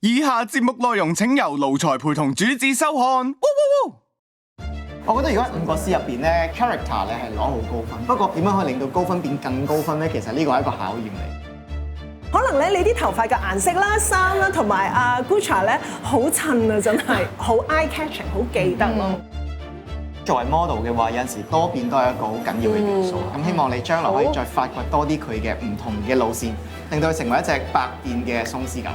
以下節目內容請由盧才陪同主子收看。我覺得如果喺5個 C 入邊咧 ，character 咧係攞好高分。不過點樣可以令到高分變更高分咧？其實呢個係一個考驗嚟。可能咧，你啲頭髮嘅顏色啦、衫啦，同埋阿 Gucci 咧好襯啊，真係好 eye catching， 好記得咯。作為 model 嘅話，有陣時多變都係一個好緊要嘅元素。咁希望你將來可以再發掘多啲佢嘅唔同嘅路線，令到佢成為一隻百變嘅鬆獅狗。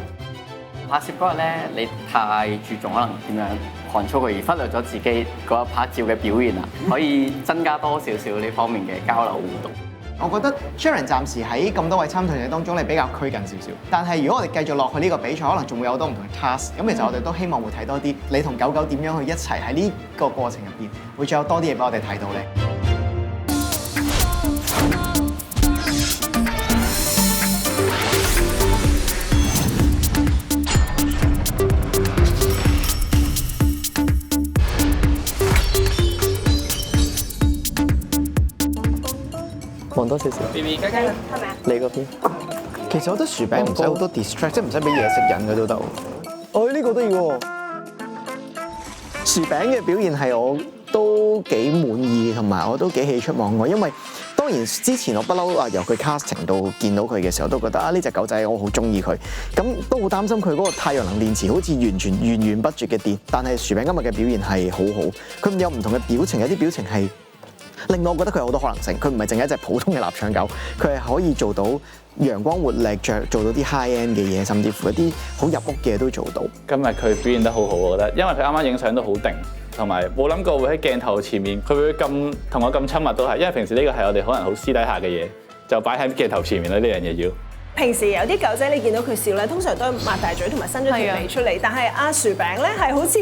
拍攝嗰日咧，你太注重可能點樣 control 佢，而忽略咗自己嗰一拍照嘅表現啦，可以增加多少少呢方面嘅交流互動。我覺得 Sharon 暫時喺咁多位參賽者當中，你比較拘謹少少。但係如果我哋繼續落去呢個比賽，可能仲會有好多唔同嘅 task。咁其實我哋都希望會睇多啲你同狗狗點樣去一齊喺呢個過程入邊，會仲有多啲嘢俾我哋睇到咧。望多少少。BB 雞雞係咪啊？你嗰邊？其實我覺得薯餅唔使好多 distract，即係唔使俾嘢食引佢都得。哦，呢個得意喎！薯餅嘅表現係我都幾滿意，同埋我都幾喜出望外，因為當然之前我不嬲啊，由佢 casting 到見到佢嘅時候，都覺得啊呢隻狗仔我好中意佢，咁都好擔心佢嗰個太陽能電池好似完全源源不絕嘅電，但係薯餅今日嘅表現係好好，佢有唔同嘅表情，有啲表情係令我覺得佢有好多可能性，佢唔係淨係一隻普通嘅臘腸狗，佢係可以做到陽光活力，做到啲 high end 嘅嘢，甚至乎一啲好入屋嘅嘢都做到。今日佢表現得好好，我覺得，因為佢啱啱影相都好定，同埋冇諗過會喺鏡頭前面，佢會咁同我咁親密都係，因為平時呢個係我哋可能好私底下嘅嘢，就擺喺鏡頭前面啦，呢樣嘢要。平時有啲狗仔你見到佢笑咧，通常都係擘大嘴同埋伸咗條脷出嚟，但係阿薯餅咧係好似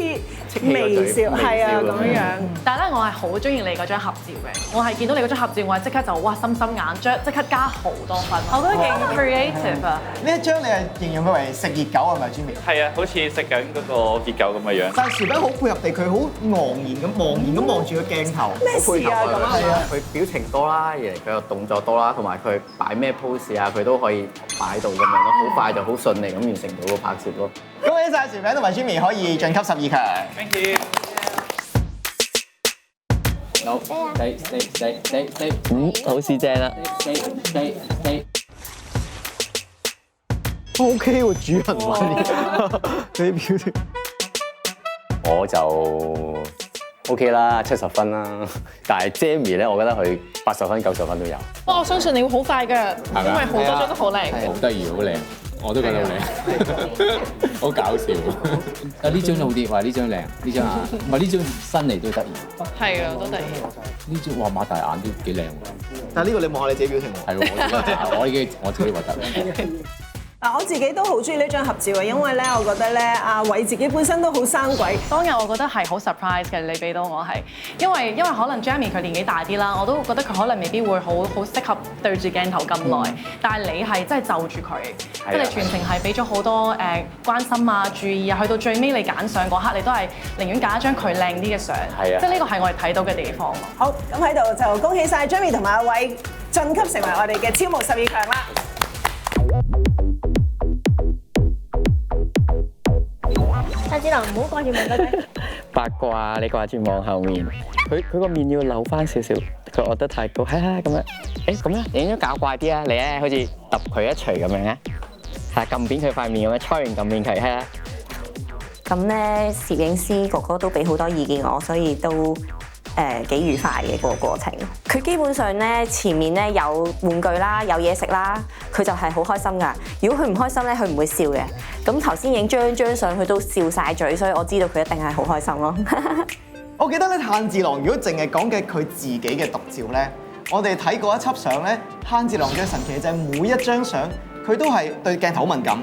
微笑，係啊咁樣。但係咧，我係好中意你嗰張合照嘅，我係見到你嗰張合照，我係即刻就哇心心眼將即刻加好多分，我覺得幾 creative 啊！呢一張你係形容佢為食熱狗係咪 Jimmy？係啊，好似食緊嗰個熱狗咁嘅樣。但係薯餅好配合地，佢好茫然咁望住個鏡頭。咩事啊咁啊？係啊，佢表情多啦，而嚟佢又動作多啦，同埋佢擺咩 pose 啊，佢都可以擺到咁樣咯，好快就好順利咁完成到個拍攝咯。恭喜晒薯餅同埋 Jimmy 可以晉級12強。Thank you。好，好似正啦。 OK 喎，主人位佢啲表情。我就 OK 啦，70分啦。但係 Jamie 咧，我覺得佢80分、90分都有。不過我相信你會好快㗎，因為好多張都好靚。好得意，好靚，我都覺得好靚，好搞笑。啊呢張好啲，話呢張靚，呢張啊，唔係呢張新嚟都得意。係啊，都得意。呢張哇擘大眼都幾靚喎。但係呢個你望下你自己表情喎。係喎，我自己覺得。嗱，我自己都好中意呢張合照嘅，因為咧，我覺得咧，阿偉自己本身都好生鬼。當日我覺得係好 surprise 嘅，你俾到我係，因為可能 Jamie 佢年紀大啲啦，我都覺得佢可能未必會好適合對住鏡頭咁耐，但係你係真係就住佢，即係你全程係俾咗好多關心啊、注意啊，去到最尾你揀相嗰刻，你都係寧願揀一張佢靚啲嘅相，即係呢個係我哋睇到嘅地方。好，咁喺度就恭喜晒 Jamie 同埋阿偉晉級成為我哋嘅超模12強啦！太子郎唔好掛住問嗰啲八卦，你掛住望後面，佢個面要扭翻少少，佢臥得太高，咁樣，咁樣影咗搞怪啲啊！你咧好似揼佢一錘咁樣啊，係撳扁佢塊面咁樣，搓完撳扁佢，係啊。咁咧，攝影師哥哥都俾好多意見我，所以都幾愉快嘅個過程。佢基本上咧前面咧有玩具啦，有嘢食啦，佢就係好開心㗎。如果佢唔開心咧，佢唔會笑嘅。咁頭先影張相，佢都笑晒嘴，所以我知道佢一定係好開心咯。我記得咧，炭治郎如果淨係講嘅佢自己嘅獨照咧，我哋睇過一輯相咧，炭治郎嘅神奇就係每一張相佢都係對鏡頭好敏感，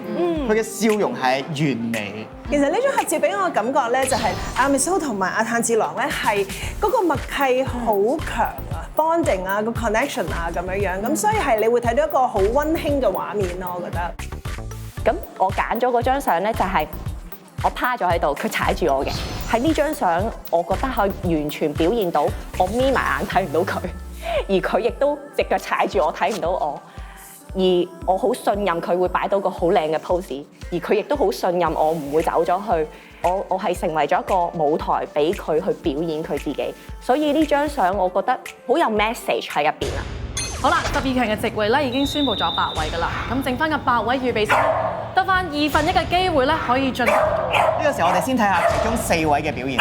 佢嘅笑容係完美。其實呢張合照俾我嘅感覺咧，就係阿 Miso 同埋阿炭治郎咧係嗰個默契好強啊 ，bonding 啊，個 connection 啊咁樣，咁所以係你會睇到一個好溫馨嘅畫面咯，我覺得。咁我揀咗嗰張相咧，就係我趴咗喺度，佢踩住我嘅。喺呢張相，我覺得可以完全表現到我眯埋眼睇唔到佢，而佢亦都隻腳踩住我睇唔到我。而我好信任佢會擺到個好靚嘅 pose， 而佢亦都好信任我唔會走咗去。我係成為咗一個舞台俾佢去表演佢自己，所以呢張相我覺得好有 message 喺入邊啦。好啦，12強嘅席位咧已經宣布咗8位㗎啦，咁剩翻嘅8位預備生得翻1/2嘅機會咧可以進行。呢個時候我哋先睇下其中4位嘅表現，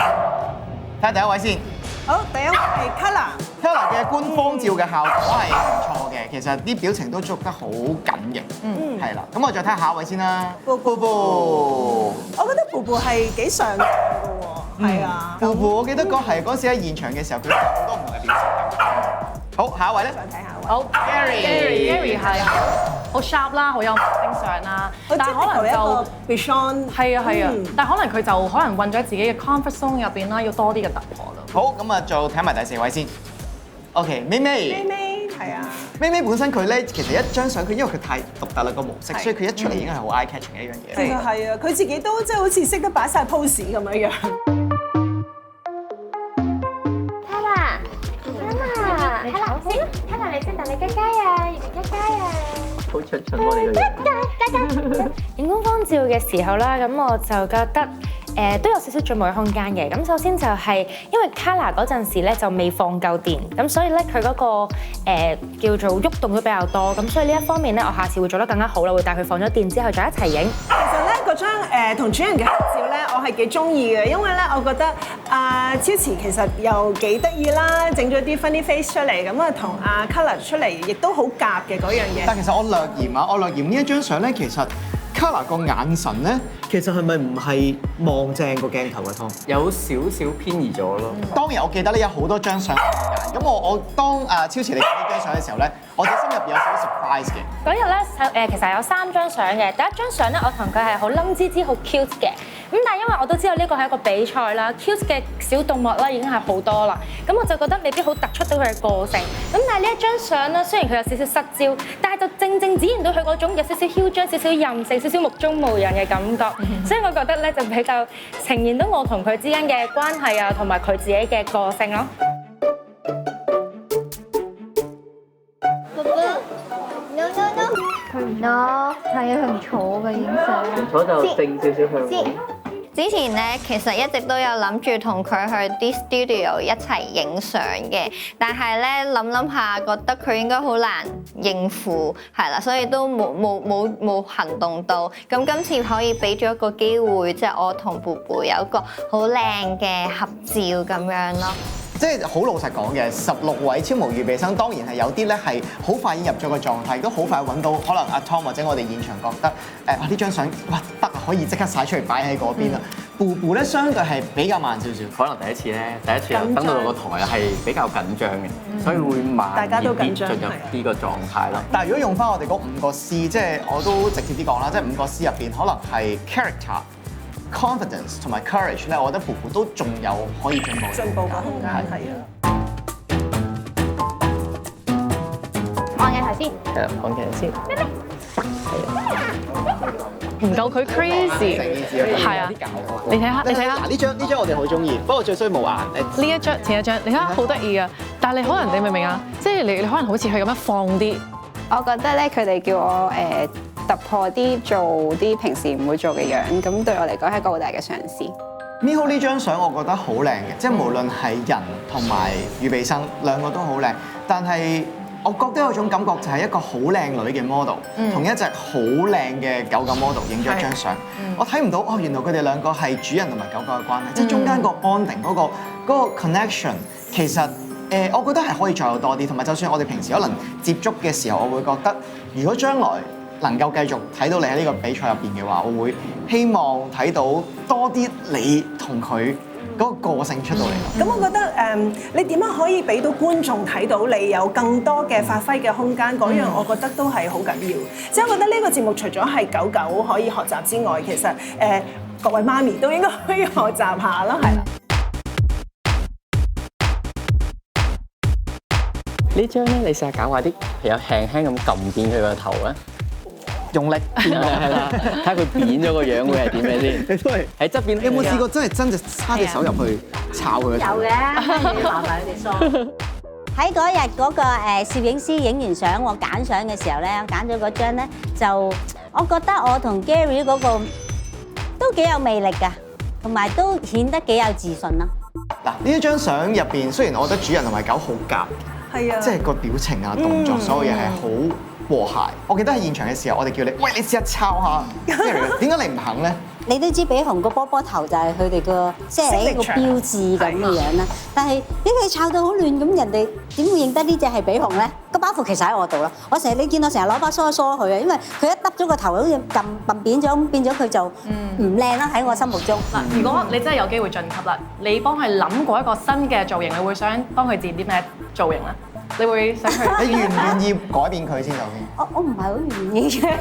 睇下第一位先。好，第一位係 Kolor 嘅官方照嘅效果係唔錯嘅，其實啲表情都捉得好緊嘅，係啦。咁我再睇下下一位先啦。布布，我覺得布布係幾上鏡嘅喎，係啊。布布，我記得嗰時喺現場嘅時候，佢有好多唔同嘅表情。好，下一位咧。想睇下一位。好 Gary 係好 sharp 啦，好有明星相啦，但係可能就 Bishon 係啊，但係可能佢就可能困咗自己嘅 comfort zone 入邊啦，要多啲嘅突破咯。好，咁啊，就睇埋第4位先。OK，咪係啊。咪本身佢咧，其實一張相佢因為佢太獨特啦個模式，所以佢一出嚟已經係好 eye catching 嘅一樣嘢。其實係啊，佢自己都即係好似識得擺晒 pose 咁樣樣。Kolor，你先等你佳佳啊，完成佳佳啊！好出喎呢個人。影官方照嘅時候啦，咁我就覺得都有少少進步嘅空間嘅。咁首先就係因為 Kolor 嗰陣時咧就未放夠電，咁所以咧佢嗰個叫做喐動都比較多，咁所以呢一方面咧我下次會做得更加好啦，會帶佢放咗電之後再一齊影。其實咧嗰張同主人嘅合照咧，我係幾中意嘅，因為咧我覺得超慈其實又幾得意啦，整咗啲 funny face 出嚟，咁啊同Kolor 出嚟亦都好夾嘅嗰樣嘢。但其實我略嫌呢一張相咧，其實 Kolor 個眼神咧，其實係咪唔係望正個鏡頭嘅湯？有少少偏移咗咯。當然我記得呢有好多張相，咁我當超慈你影呢張相嘅時候咧，我哋心入邊有少少 surprise 嘅。嗰日咧其實有3張相嘅，第一張相咧我同佢係好冧滋滋好 cute 嘅，咁但係因為我都知道呢個係一個比賽啦 ，cute 嘅小動物啦已經係好多啦，咁我就覺得未必好突出到佢嘅個性。咁但係呢一張相咧，雖然佢有少少失焦，但係就正正展現到佢嗰種有少少囂張、少少任性、少少目中無人嘅感覺，所以我覺得咧就比較呈現到我同佢之間嘅關係啊，同埋佢自己嘅個性咯。佢唔咯，係啊，佢唔坐嘅影相，坐就正少少向。之前咧，其實一直都有諗住同佢去啲 studio 一齊影相嘅，但係咧諗下，覺得佢應該好難應付，係啦，所以都冇行動到。咁今次可以俾咗一個機會，即係我同布布有一個好靚嘅合照咁樣咯。即係好老實講嘅，16位超模預備生當然係有啲咧係好快已經入咗個狀態，都好快揾到可能阿 Tom 或者我哋現場覺得呢張相哇得啊，可以即刻曬出嚟擺喺嗰邊啦。布布咧相對係比較慢少少，可能第一次等到個台係比較緊張嘅，所以會慢啲進入呢個狀態咯。但係如果用翻我哋嗰5個 C， 即係我都直接啲講啦，即係5個 C 入邊可能係 character、confidence 同埋 courage 咧，我覺得布布都仲有可以進步嘅空間，係啊。望鏡頭先，係啦，望鏡先。唔夠佢 crazy， 係啊！你睇下，嗱呢張我哋好中意，不過最衰冇眼。呢一張前一張，你睇下好得意啊！但係你可能你明唔明啊？即係你可能好似佢咁樣放啲。我覺得咧，佢哋叫我突破啲，做啲平時唔會做嘅樣，咁對我嚟講係一個好大嘅嘗試。Miho 呢張相我覺得好靚嘅，即係無論係人同埋預備生兩個都好靚，但係我覺得有種感覺就係一個好靚女嘅 model，同一隻好靚嘅狗狗 model 影咗一張相，我睇唔到哦，原來佢哋兩個係主人同埋狗狗嘅關係，即係中間個 bonding 嗰個 connection， 其實我覺得係可以再有多啲，同埋就算我哋平時可能接觸嘅時候，我會覺得如果將來能夠繼續睇到你喺呢個比賽入邊嘅話，我會希望睇到多啲你同佢嗰個性出到嚟咯。咁我覺得你點樣可以俾到觀眾睇到你有更多嘅發揮嘅空間？嗰樣我覺得都係好緊要。即係我覺得呢個節目除咗係狗狗可以學習之外，其實各位媽咪都應該可以學習下啦，係啦。呢張咧，你試下搞下啲朋友輕輕咁撳扁佢個頭啊！用力係啦，睇下佢扁咗個樣會係點樣先？你都係喺側邊，你有冇試過真係叉隻手入去摷佢個頭？有嘅，麻煩你哋梳。喺嗰日嗰個攝影師影完相，我揀相嘅時候咧，我揀咗嗰張咧，就我覺得我同 Gary 嗰個都幾有魅力㗎，同埋都顯得幾有自信咯。嗱，呢一張相入邊，雖然我覺得主人同埋狗好夾，係啊，即係個表情啊、動作，所有嘢係好和諧。我記得喺現場嘅時候，我哋叫你，喂，你試下抄下 Gary， 點解你唔肯咧？你都知比熊個波波頭就係佢哋個即係一個標誌咁嘅樣啦。但係俾佢抄到好亂，咁人哋點會認得呢隻係比熊咧？個包袱其實喺我度咯。我成日你見我成日攞把梳梳佢啊，因為佢一耷咗個頭，好似揼扁咗，咁變咗佢就唔靚啦喺我心目中。嗱，如果你真係有機會晉級啦，你幫佢諗過一個新嘅造型，你會想幫佢剪啲咩造型咧？你會想佢？你願唔願意改變佢先？首先，我唔係好願意嘅。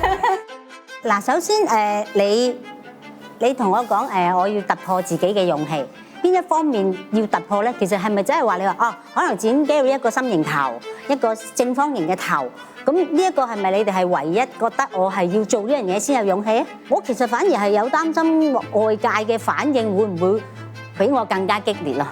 嗱，首先你同我講我要突破自己嘅勇氣，邊一方面要突破咧？其實係咪真係話你話可能剪 Gary 一個心形頭，一個正方形嘅頭，咁呢一個係咪你哋係唯一覺得我係要做呢樣嘢先有勇氣啊？我其實反而係有擔心外界嘅反應會唔會比我更加激烈咯。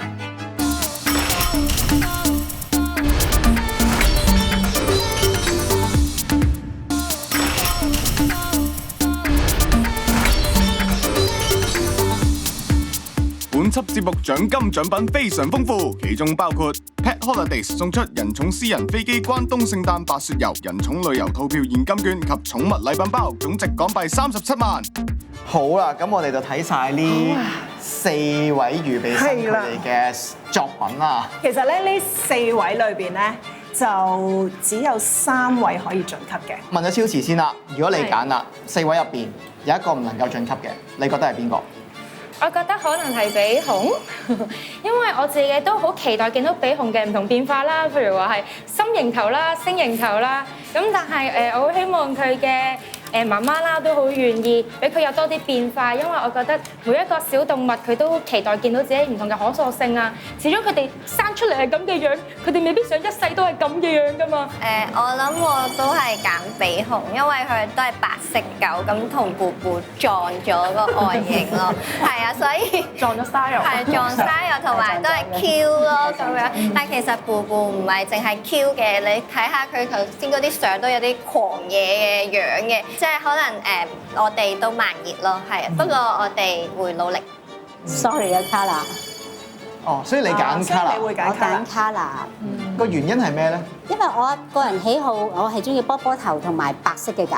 本輯節目獎金獎品非常豐富，其中包括 Pet Holidays 送出人寵私人飛機關東聖誕白雪遊、人寵旅遊套票現金券及寵物禮品包，總值港幣37萬。好啦，咁我哋就睇晒呢4位預備生佢哋嘅作品啦。其實咧呢4位裏邊咧，就只有3位可以晉級嘅。問咗超詞先啦，如果你揀啦，4位入邊有一個唔能夠晉級嘅，你覺得係邊個？我覺得可能係比熊，因為我自己都好期待見到比熊嘅唔同變化啦，譬如話係心形頭啦、星形頭啦，咁但係我好希望佢嘅媽媽啦都好願意俾佢有多啲變化，因為我覺得每一個小動物佢都期待見到自己唔同嘅可塑性啊。始終佢哋生出嚟係咁嘅樣，佢哋未必想一世都係咁嘅樣噶嘛。我諗我都係揀比熊，因為佢都係白色狗，咁同布布撞咗個外形咯。係啊，所以撞咗 style。係撞 style 同埋都係 Q 咯咁樣。但其實布布唔係淨係 Q 嘅，你睇下佢頭先嗰啲相都有啲狂野嘅樣嘅。即係可能我哋都慢熱咯，係，不過我哋會努力。Sorry 啊，Kala。哦，所以你揀 Kala，我揀 Kala。個原因係咩咧？因為我個人喜好，我係中意波波頭同埋白色嘅狗。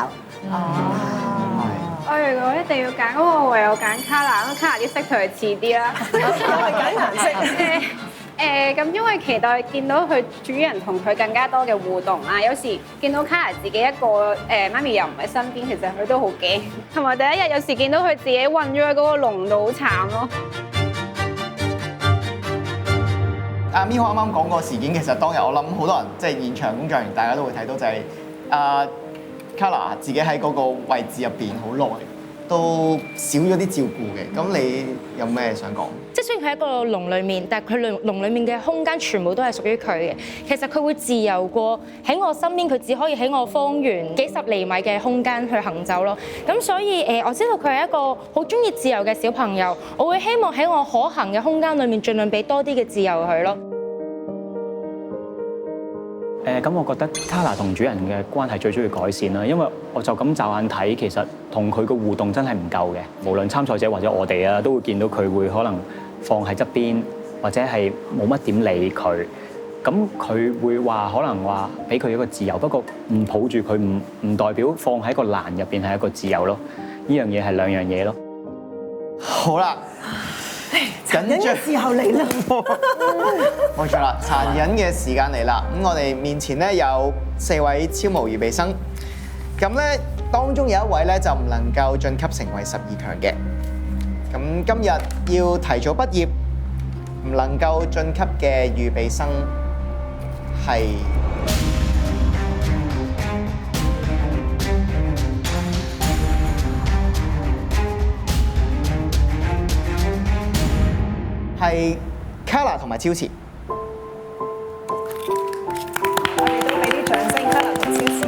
我如果一定要揀，我唯有揀 Kala，因為 Kala 啲色同佢似啲啦。因為揀顏色。咁因為期待見到佢主人同佢更加多嘅互動啦。有時見到 Kala 自己一個媽咪又唔喺身邊，其實佢都好驚。同埋第一日有時見到佢自己韞咗喺嗰個籠度，好慘咯。阿 Miho 啱啱講個事件，其實當日我諗好多人即係現場工作人員，大家都會睇到就係Kala 自己喺嗰個位置入邊好耐，都少咗啲照顧嘅。咁你有咩想講？即係雖然佢喺一個籠裡面，但係佢籠裡面嘅空間全部都係屬於佢嘅。其實佢會自由過喺我身邊，佢只可以喺我方圓幾十厘米嘅空間去行走咯。咁所以我知道佢係一個好中意自由嘅小朋友，我會希望喺我可行嘅空間裡面，盡量俾多啲嘅自由佢咯。咁我覺得 Kala 同主人嘅關係最需要改善啦，因為我就咁驟眼睇，其實同佢個互動真係唔夠嘅。無論參賽者或者我哋啊，都會見到佢會可能放喺側邊，或者係冇乜點理佢。咁佢會話可能話俾佢一個自由，不過唔抱住佢唔代表放喺個欄入邊係一個自由咯。呢樣嘢係兩樣嘢咯。好啦。殘忍嘅時候嚟啦！冇錯啦，殘忍嘅時間嚟啦。咁我哋面前咧有4位超模預備生，咁咧當中有一位咧就唔能夠晉級成為12強嘅。咁今日要提早畢業，唔能夠晉級嘅預備生係Kala 同埋超詞。我哋都俾啲掌聲 Kala 同超詞。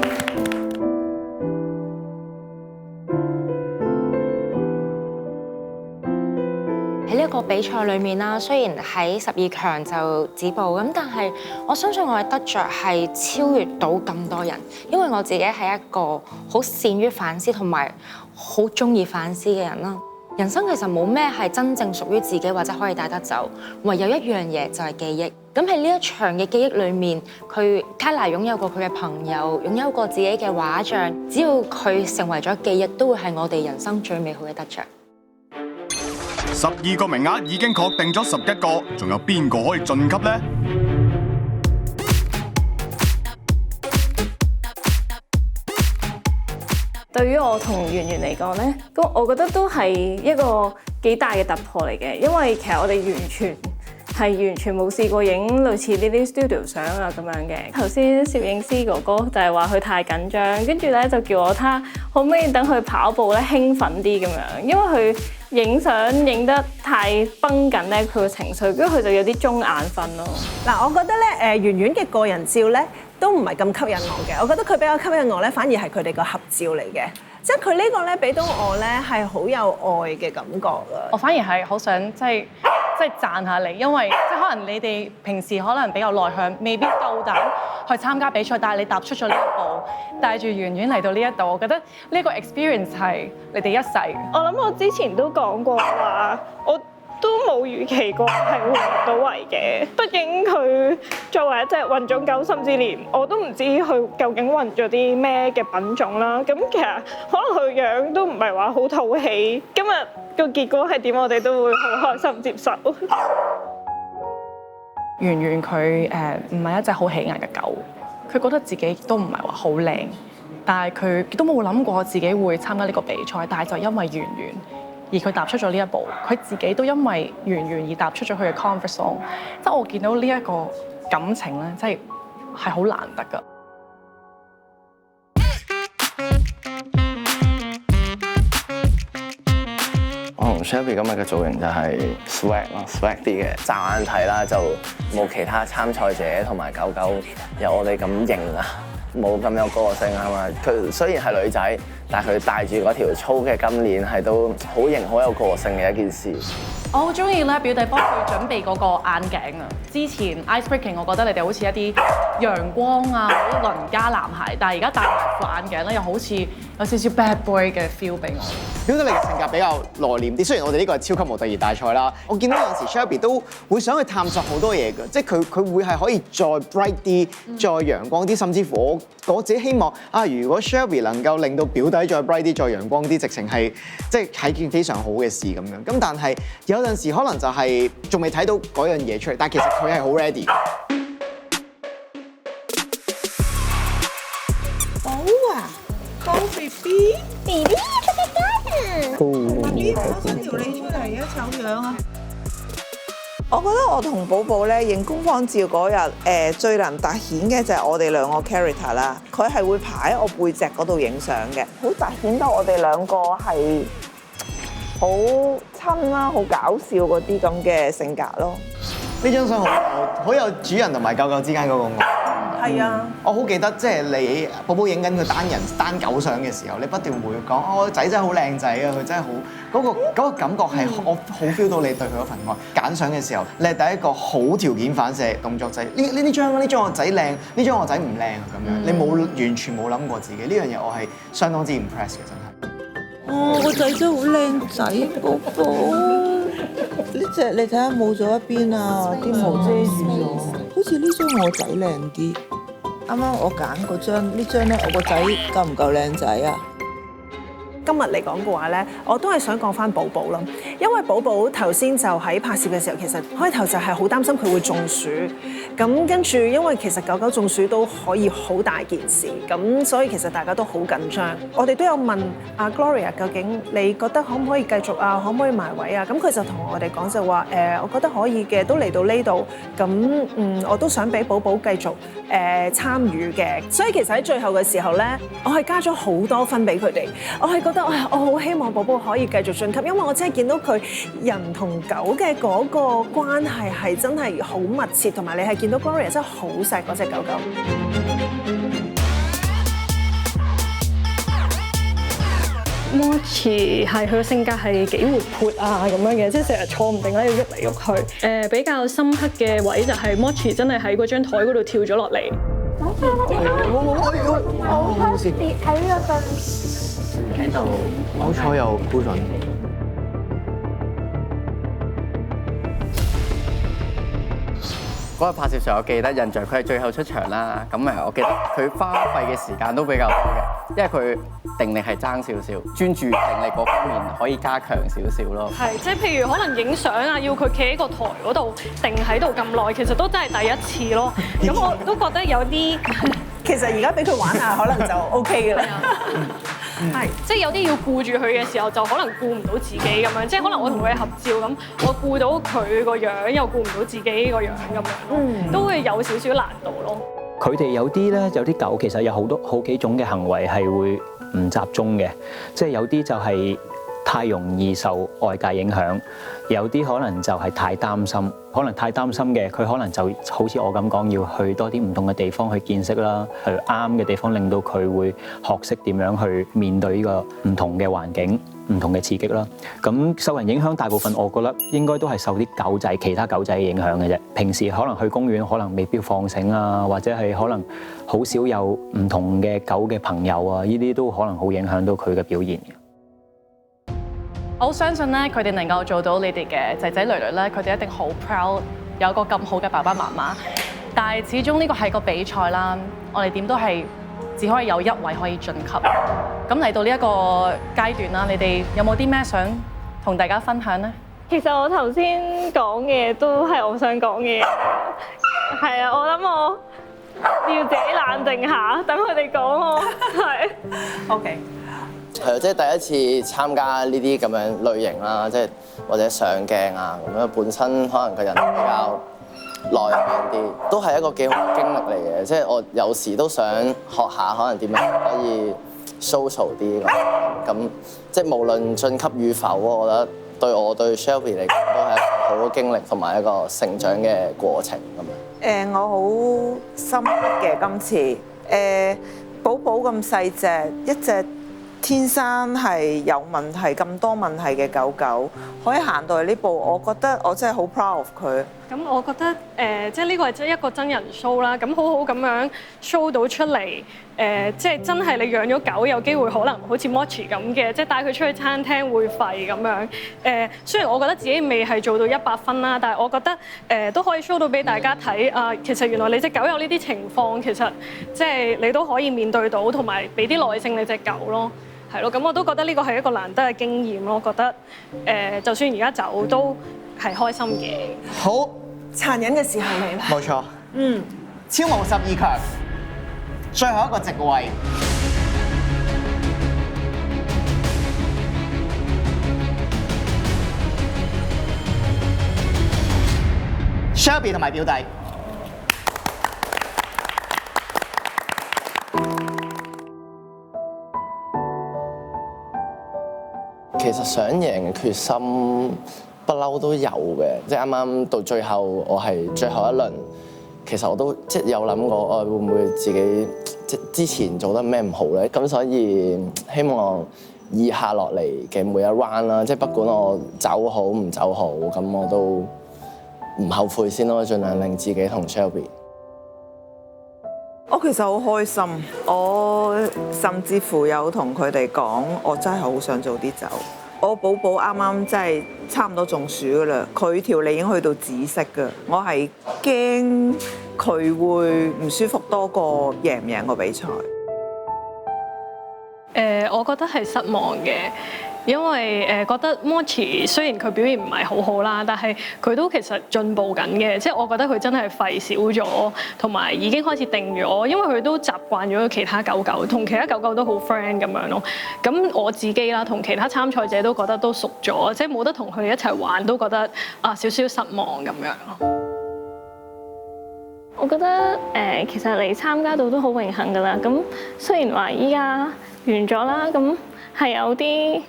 喺呢一個比賽裏面啦，雖然喺12強就止步咁，但係我相信我嘅得着係超越到咁多人，因為我自己係一個好善於反思同埋好中意反思嘅人啦。人生其實冇咩係真正屬於自己或者可以帶得走，唯有一樣嘢就係記憶。咁喺呢一場嘅記憶裏面，Kala 擁有過佢嘅朋友，擁有過自己嘅畫像，只要佢成為咗記憶，都會係我哋人生最美好嘅得着。12個名額已經確定咗11個，仲有邊個可以晉級呢？對於我同圓圓嚟講咧，咁我覺得都係一個幾大嘅突破嚟嘅，因為其實我哋完全冇試過影類似呢啲 studio 相啊咁樣嘅。頭先攝影師哥哥就係話佢太緊張，跟住咧就叫我睇可唔可以等佢跑步咧興奮啲咁樣，因為佢影相影得太繃緊咧，佢個情緒，跟住佢就有啲中眼瞓咯。嗱，我覺得咧圓圓嘅個人照咧都唔係咁吸引我嘅，我覺得佢比較吸引我咧，反而係佢哋個合照嚟嘅，即係佢呢個咧俾到我咧係好有愛嘅感覺啊！我反而係好想即係讚下你，因為即係可能你哋平時可能比較內向，未必夠膽去參加比賽，但係你踏出咗呢一步，帶住圓圓嚟到呢一度，我覺得呢個 experience 係你哋一世。我諗我之前都講過話，我都冇預期過係會入到圍嘅，畢竟佢作為一隻混種狗，甚至連我都唔知佢究竟混咗啲咩嘅品種啦。咁其實可能佢樣都唔係話好討喜。今日個結果係點，我哋都會好開心接受。圓圓佢唔係一隻好起眼嘅狗，佢覺得自己都唔係話好靚，但係佢都冇諗過自己會參加呢個比賽，但係就因為圓圓。而佢踏出咗呢一步，佢自己都因為圓圓而踏出咗佢嘅 comfort zone， 即係我見到呢一個感情咧，真係好難得㗎。我同 Shelby 今日嘅造型就係 swag 啲嘅，乍眼睇啦就冇其他參賽者同埋狗狗有我哋咁型啊，冇咁有個性啊嘛。佢雖然係女仔，但係佢戴住嗰條粗嘅金鏈係都好型、好有個性嘅一件事。我好中意咧，表弟幫佢準備嗰個眼鏡啊！之前 ice breaking， 我覺得你哋好似一啲陽光啊、好鄰家男孩，但係而家戴埋副眼鏡咧，又好似有少少 bad boy 嘅 feel 俾我。表弟你嘅性格比較內斂啲，雖然我哋呢個係超級模特兒大賽啦，我見到有陣時 Shelby 都會想去探索好多嘢嘅，即係佢會係可以再 bright 啲、再陽光啲，甚至乎我自己希望啊，如果 Shelby 能夠令到表弟再 bright 啲、再陽光啲，直情係即係件非常好嘅事咁樣。咁但係有陣時可能就係仲未睇到嗰樣嘢出嚟，但係其實佢係好 ready。寶啊，高 BB 出隻街啊 ！BB 攞伸條脷出嚟啊，醜樣啊！我覺得我同寶寶咧影工坊照嗰日，最能突顯嘅就係我哋兩個 character 啦。佢係會排喺我背脊嗰度影相嘅，好突顯到我哋兩個係好親啦、好搞笑嗰啲咁嘅性格咯。呢張相好有主人同埋狗狗之間嗰個愛。係啊，我好記得即係你寶寶影緊佢單狗相嘅時候，你不斷會講：我個仔真係好靚仔啊！佢真係好嗰個感覺係我好 feel 到你對佢嗰份愛。揀相嘅時候，你係第一個好條件反射動作仔。呢張我仔靚，呢張我仔唔靚啊咁樣。你完全冇諗過自己呢樣嘢，我係相當之 impress 嘅真係。哦，個仔真係好靚仔，寶寶。呢隻你睇下冇咗一邊啊，啲毛遮住咗。好似呢張我仔靚啲。啱啱我揀嗰張，呢張咧我個仔夠唔夠靚仔啊？今日嚟講嘅話咧，我都係想講翻寶寶啦，因為寶寶頭先就喺拍攝嘅時候，其實開頭就係好擔心佢會中暑，咁跟住因為其實狗狗中暑都可以好大件事，咁所以其實大家都好緊張。我哋都有問阿 Gloria 究竟你覺得可唔可以繼續啊？可唔可以埋位啊？咁佢就同我哋講就話我覺得可以嘅，都嚟到呢度，咁我都想俾寶寶繼續參與嘅。所以其實喺最後嘅時候咧，我係加咗好多分俾佢哋，我係覺得。我好希望寶寶可以繼續晉級，因為我真係見到佢人同狗嘅嗰個關係係真係好密切，同埋你係見到 Gloria 真係好錫嗰隻狗狗。Mochi 係佢個性格係幾活潑啊咁樣嘅，即係成日坐唔定啦，要喐嚟喐去。比較深刻嘅位就係 Mochi 真係喺嗰張台嗰度跳咗落嚟。好事跌喺呢個喺度，好彩又估準。嗰日拍攝上，我記得印象佢係最後出場啦。咁我記得佢花費嘅時間都比較多嘅，因為佢定力係爭少少，專注定力嗰方面可以加強少少咯。係，即係譬如可能影相啊，要佢企喺個台嗰度定喺度咁耐，其實都真係第一次咯。咁我都覺得有啲，其實而家俾佢玩下，可能就 OK 嘅啦。係，即係有啲要顧住佢嘅時候，就可能顧唔到自己咁樣。即係可能我同佢合照咁，我顧到佢個樣，又顧唔到自己個樣咁樣，都會有少少難度咯。佢哋有啲狗其實有好幾種嘅行為係會唔集中嘅，即係有啲就係太容易受外界影響，有啲可能就係太擔心，可能太擔心嘅佢可能就好似我咁講，要去多啲唔同嘅地方去見識啦，去啱嘅地方令到佢會學識點樣去面對呢個唔同嘅環境、唔同嘅刺激啦。咁受人影響大部分，我覺得應該都係受啲狗仔、其他狗仔嘅影響嘅啫。平時可能去公園，可能未必放繩啊，或者係可能好少有唔同嘅狗嘅朋友啊，呢啲都可能好影響到佢嘅表現嘅。我好相信咧，佢哋能夠做到你哋嘅仔仔女女咧，佢哋一定好 proud 有一個咁好嘅爸爸媽媽。但係始終呢個係個比賽啦，我哋點都係只可以有一位可以晉級。咁嚟到呢一個階段啦，你哋有冇啲咩想同大家分享呢？其實我頭先講嘅都係我想講嘅嘢，係啊，我諗我要自己冷靜下，等佢哋講我係。OK。係啊，即係第一次參加呢啲咁樣類型啦，即係或者上鏡啊咁樣，本身可能個人比較內向啲，都係一個幾好嘅經歷嚟嘅。即係我有時都想學下可能點樣可以 social 啲咁，即係無論晉級與否，我覺得對 Shelby 嚟講都係一個好嘅經歷同埋一個成長嘅過程咁樣。我好深刻嘅今次，寶寶咁細隻，一隻天生係有問題咁多問題嘅狗狗，可以行到嚟呢步，我覺得我真係好 proud of 佢。咁我覺得即係呢個係一個真人 show 啦，咁好好咁樣 show 到出嚟，即係真係你養咗狗有機會可能好似 Mochi 咁嘅，即係帶佢出去餐廳會吠咁樣。雖然我覺得自己未係做到100分啦，但係我覺得都可以 show 到俾大家睇啊，其實原來你隻狗有呢啲情況，其實即係你都可以面對到，同埋俾啲耐性你隻狗咯。係咯，咁我都覺得呢個係一個難得嘅經驗咯。覺得就算而家走都係開心嘅。好，殘忍嘅時候嚟啦。冇錯。超無12強，最後一個席位。Shelby 同埋表弟。其實想贏嘅決心不嬲都有嘅，即係啱啱到最後，我係最後一輪，其實我都即係有諗過，我會唔會自己即之前做得咩唔好咧？咁所以希望以下落嚟嘅每一 round 啦，即係不管我走好唔走好，咁我都唔後悔先咯，盡量令自己同 Shelby。我其實好開心，我甚至乎有同佢哋講，我真係好想早啲走。我寶寶啱啱真係差唔多中暑㗎啦，佢條脷已經去到紫色㗎，我係驚佢會唔舒服多過贏唔贏個比賽。我覺得係失望嘅。因為覺得 Mochi 雖然佢表現唔係好好啦，但係佢都其實進步緊嘅，即係我覺得佢真係吠少咗，同埋已經開始定咗，因為佢都習慣咗其他狗狗，同其他狗狗都好 friend 咁樣咯。咁我自己啦，同其他參賽者都覺得都熟咗，即係冇得同佢哋一齊玩，都覺得少少失望咁樣咯。我覺得其實你參加到都好榮幸㗎啦。咁雖然話依家完咗啦，咁係有啲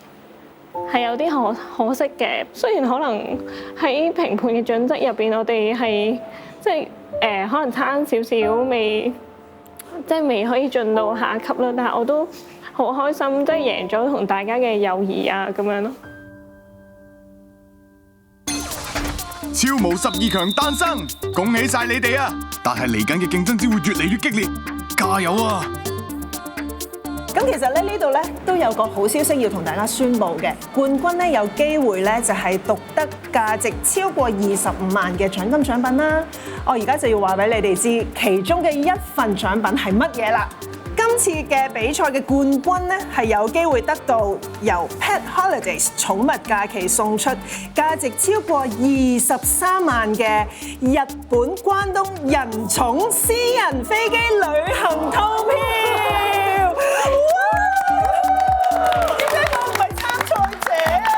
可惜嘅。雖然可能喺評判嘅準則入邊，我哋係即係可能差少少，未可以進到下一級啦。但係我都好開心，即係贏咗同大家嘅友誼啊咁樣咯。超模12強誕生，恭喜晒你哋啊！但係嚟緊嘅競爭只會越嚟越激烈，加油啊！咁其實咧呢度咧都有個好消息要同大家宣佈嘅，冠軍咧有機會咧就係獨得價值超過25萬嘅獎金獎品啦。我而家就要話俾你哋知，其中嘅一份獎品係乜嘢啦？今次嘅比賽嘅冠軍咧係有機會得到由 Pet Holidays 寵物假期送出價值超過23萬嘅日本關東人寵私人飛機旅行套票。點解我唔係參賽者啊？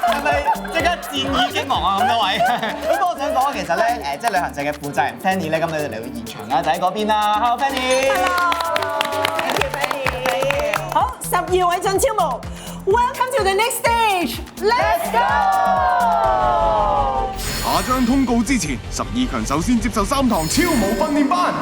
係咪即刻戰意激昂啊？咁多位，咁我想講其實咧即係旅行社嘅負責人 Fanny 咧，咁你哋嚟到現場啦，就喺嗰邊啦。Hello Fanny。Thank you Fanny。好，12位進超模 ，Welcome to the next stage，Let's go！ 下張通告之前，12強首先接受3堂超模訓練班。